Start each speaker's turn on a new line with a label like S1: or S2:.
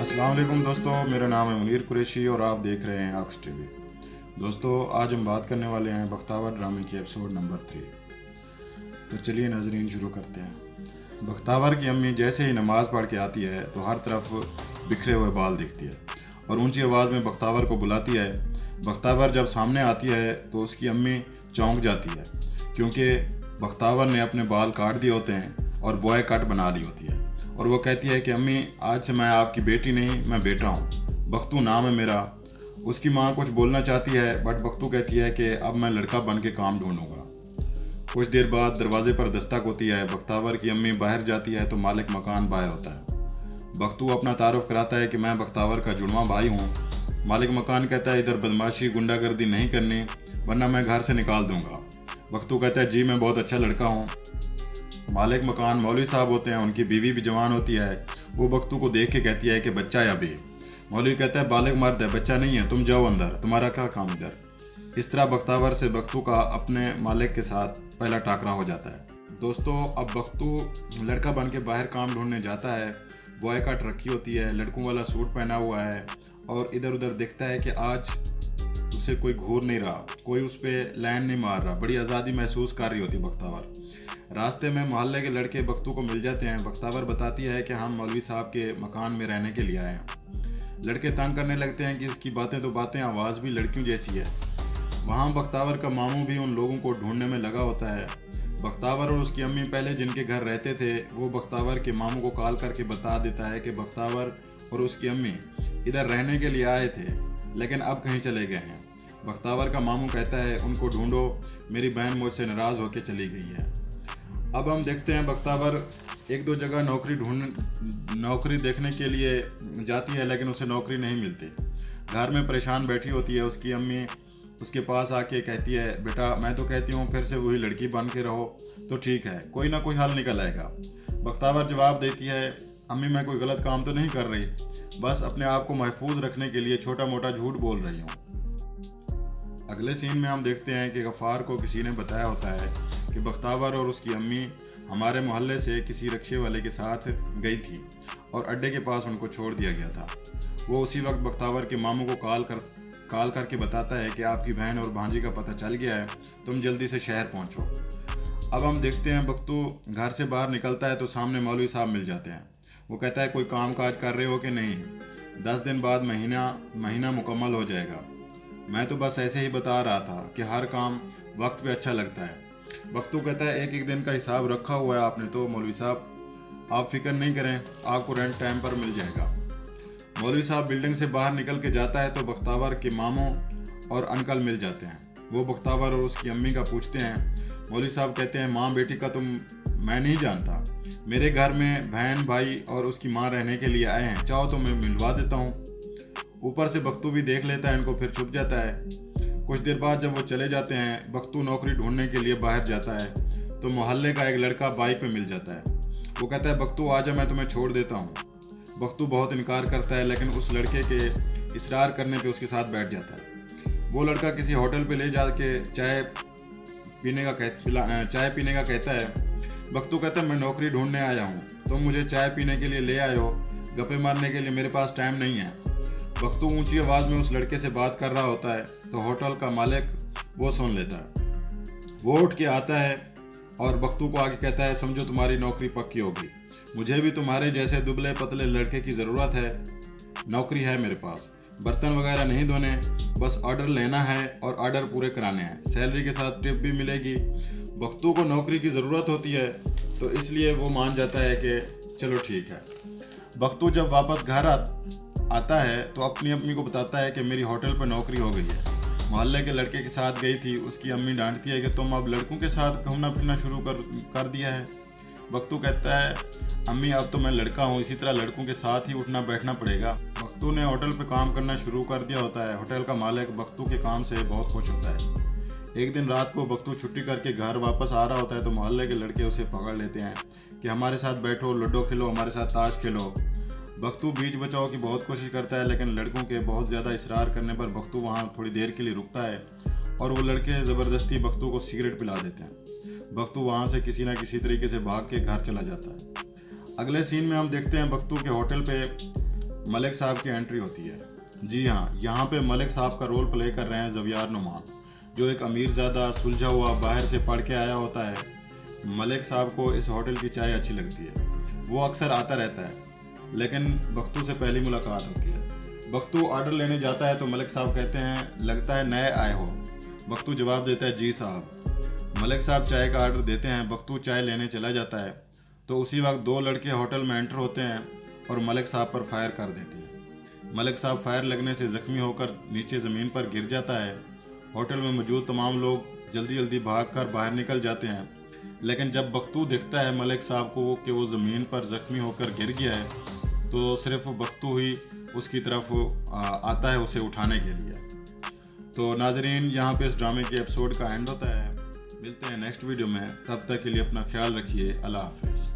S1: अस्सलाम वालेकुम दोस्तों, मेरा नाम है मुनीर कुरैशी और आप देख रहे हैं अक्स टीवी। दोस्तों, आज हम बात करने वाले हैं बख्तावर ड्रामे की एपिसोड नंबर 3। तो चलिए नाजरीन, शुरू करते हैं। बख्तावर की अम्मी जैसे ही नमाज़ पढ़ के आती है तो हर तरफ बिखरे हुए बाल दिखती है और ऊंची आवाज़ में बख्तावर को बुलाती है। बख्तावर जब सामने आती है तो उसकी अम्मी चौंक जाती है क्योंकि बख्तावर ने अपने बाल काट दिए होते हैं और बॉय कट बना ली होती है और वो कहती है कि अम्मी, आज से मैं आपकी बेटी नहीं, मैं बेटा हूँ। बख्तू नाम है मेरा। उसकी माँ कुछ बोलना चाहती है बट बख्तू कहती है कि अब मैं लड़का बन के काम ढूंढूंगा। कुछ देर बाद दरवाजे पर दस्तक होती है। बख्तावर की अम्मी बाहर जाती है तो मालिक मकान बाहर होता है। बख्तू अपना तारुफ कराता है कि मैं बख्तावर का जुड़वा भाई हूँ। मालिक मकान कहता है, इधर बदमाशी गुंडागर्दी नहीं करनी वरना मैं घर से निकाल दूंगा। बख्तू कहता है, जी मैं बहुत अच्छा लड़का हूँ। मालिक मकान मौलवी साहब होते हैं, उनकी बीवी भी जवान होती है। वो बख्तू को देख के कहती है कि बच्चा है अभी। मौलवी कहता है, बालिग मर्द है, बच्चा नहीं है, तुम जाओ अंदर, तुम्हारा क्या काम इधर। इस तरह बख्तावर से बख्तू का अपने मालिक के साथ पहला टाकरा हो जाता है। दोस्तों, अब बख्तू लड़का बन के बाहर काम ढूंढने जाता है। बॉय कट रखी होती है, लड़कों वाला सूट पहना हुआ है और इधर उधर दिखता है कि आज उसे कोई घूर नहीं रहा, कोई उस पर लाइन नहीं मार रहा। बड़ी आज़ादी महसूस कर रही होती बख्तावर। रास्ते में मोहल्ले के लड़के बख्तू को मिल जाते हैं। बख्तावर बताती है कि हम मौलवी साहब के मकान में रहने के लिए आए हैं। लड़के तंग करने लगते हैं कि इसकी बातें तो बातें, आवाज़ भी लड़कियों जैसी है। वहाँ बख्तावर का मामू भी उन लोगों को ढूंढने में लगा होता है। बख्तावर और उसकी अम्मी पहले जिनके घर रहते थे वो बख्तावर के मामू को कॉल करके बता देता है कि बख्तावर और उसकी अम्मी इधर रहने के लिए आए थे लेकिन अब कहीं चले गए हैं। बख्तावर का मामू कहता है, उनको ढूंढो, मेरी बहन मुझसे नाराज़ होकर चली गई है। अब हम देखते हैं बख्तावर एक दो जगह नौकरी देखने के लिए जाती है लेकिन उसे नौकरी नहीं मिलती। घर में परेशान बैठी होती है। उसकी अम्मी उसके पास आके कहती है, बेटा मैं तो कहती हूँ फिर से वही लड़की बन के रहो तो ठीक है, कोई ना कोई हल निकल आएगा। बख्तावर जवाब देती है, अम्मी मैं कोई गलत काम तो नहीं कर रही, बस अपने आप को महफूज रखने के लिए छोटा मोटा झूठ बोल रही हूँ। अगले सीन में हम देखते हैं कि गफ़ार को किसी ने बताया होता है कि बख्तावर और उसकी अम्मी हमारे मोहल्ले से किसी रिक्शे वाले के साथ गई थी और अड्डे के पास उनको छोड़ दिया गया था। वो उसी वक्त बख्तावर के मामू को कॉल करके बताता है कि आपकी बहन और भांजी का पता चल गया है, तुम जल्दी से शहर पहुंचो। अब हम देखते हैं बख्तू घर से बाहर निकलता है तो सामने मौलवी साहब मिल जाते हैं। वो कहता है, कोई काम काज कर रहे हो कि नहीं? 10 दिन बाद महीना मुकम्मल हो जाएगा। मैं तो बस ऐसे ही बता रहा था कि हर काम वक्त पे अच्छा लगता है। बख्तू कहता है, एक एक दिन का हिसाब रखा हुआ है आपने तो मौलवी साहब, आप फिक्र नहीं करें, आपको रेंट टाइम पर मिल जाएगा। मौलवी साहब बिल्डिंग से बाहर निकल के जाता है तो बख्तावर के मामू और अंकल मिल जाते हैं। वो बख्तावर और उसकी अम्मी का पूछते हैं। मौलवी साहब कहते हैं, माँ बेटी का तुम मैं नहीं जानता, मेरे घर में बहन भाई और उसकी माँ रहने के लिए आए हैं, चाहो तो मैं मिलवा देता हूँ। ऊपर से बख्तू भी देख लेता है इनको, फिर छुप जाता है। कुछ देर बाद जब वो चले जाते हैं, बख्तू नौकरी ढूंढने के लिए बाहर जाता है तो मोहल्ले का एक लड़का बाइक पे मिल जाता है। वो कहता है, बख्तू आजा, मैं तुम्हें छोड़ देता हूँ। बख्तू बहुत इनकार करता है लेकिन उस लड़के के इसरार करने पे उसके साथ बैठ जाता है। वो लड़का किसी होटल पे ले जाके चाय पीने का कहता है। बख्तू कहता है, मैं नौकरी ढूंढने आया हूँ, तुम मुझे चाय पीने के लिए ले आए हो, गप्पे मारने के लिए मेरे पास टाइम नहीं है। बख्तू ऊंची आवाज़ में उस लड़के से बात कर रहा होता है तो होटल का मालिक वो सुन लेता है। वो उठ के आता है और बख्तू को आगे कहता है, समझो तुम्हारी नौकरी पक्की होगी, मुझे भी तुम्हारे जैसे दुबले पतले लड़के की ज़रूरत है। नौकरी है मेरे पास, बर्तन वगैरह नहीं धोने, बस ऑर्डर लेना है और ऑर्डर पूरे कराने हैं, सैलरी के साथ टिप भी मिलेगी। बख्तू को नौकरी की ज़रूरत होती है तो इसलिए वो मान जाता है कि चलो ठीक है। बख्तू जब वापस घर आता है तो अपनी अम्मी को बताता है कि मेरी होटल पर नौकरी हो गई है। मोहल्ले के लड़के के साथ गई थी, उसकी अम्मी डांटती है कि तुम अब लड़कों के साथ घूमना फिरना शुरू कर दिया है। बख्तू कहता है, अम्मी अब तो मैं लड़का हूँ, इसी तरह लड़कों के साथ ही उठना बैठना पड़ेगा। बख्तू ने होटल पे काम करना शुरू कर दिया होता है। होटल का मालिक बख्तू के काम से बहुत खुश होता है। एक दिन रात को बख्तू छुट्टी करके घर वापस आ रहा होता है तो मोहल्ले के लड़के उसे पकड़ लेते हैं कि हमारे साथ बैठो, लूडो खेलो, हमारे साथ ताश खेलो। बख्तू बीच बचाव की बहुत कोशिश करता है लेकिन लड़कों के बहुत ज़्यादा इसरार करने पर बख्तू वहाँ थोड़ी देर के लिए रुकता है और वो लड़के ज़बरदस्ती बख्तू को सिगरेट पिला देते हैं। बख्तू वहाँ से किसी न किसी तरीके से भाग के घर चला जाता है। अगले सीन में हम देखते हैं बख्तू के होटल पे मलिक साहब की एंट्री होती है। जी हाँ, यहाँ पे मलिक साहब का रोल प्ले कर रहे हैं ज़वियार नुमान, जो एक अमीरज़ादा सुलझा हुआ बाहर से पढ़ के आया होता है। मलिक साहब को इस होटल की चाय अच्छी लगती है, वो अक्सर आता रहता है। लेकिन बख्तू से पहली मुलाकात होती है। बख्तू ऑर्डर लेने जाता है तो मलिक साहब कहते हैं, लगता है नए आए हो। बख्तू जवाब देता है, जी साहब। मलिक साहब चाय का ऑर्डर देते हैं, बख्तू चाय लेने चला जाता है तो उसी वक्त दो लड़के होटल में एंटर होते हैं और मलिक साहब पर फायर कर देते हैं। मलिक साहब फायर लगने से ज़ख्मी होकर नीचे ज़मीन पर गिर जाता है। होटल में मौजूद तमाम लोग जल्दी जल्दी भागकर बाहर निकल जाते हैं, लेकिन जब बख्तू देखता है मलिक साहब को कि वो ज़मीन पर ज़ख्मी होकर गिर गया है तो सिर्फ बख्तू ही उसकी तरफ आता है उसे उठाने के लिए। तो नाजरीन, यहाँ पे इस ड्रामे के एपिसोड का एंड होता है। मिलते हैं नेक्स्ट वीडियो में, तब तक के लिए अपना ख्याल रखिए। अल्लाह हाफ़िज़।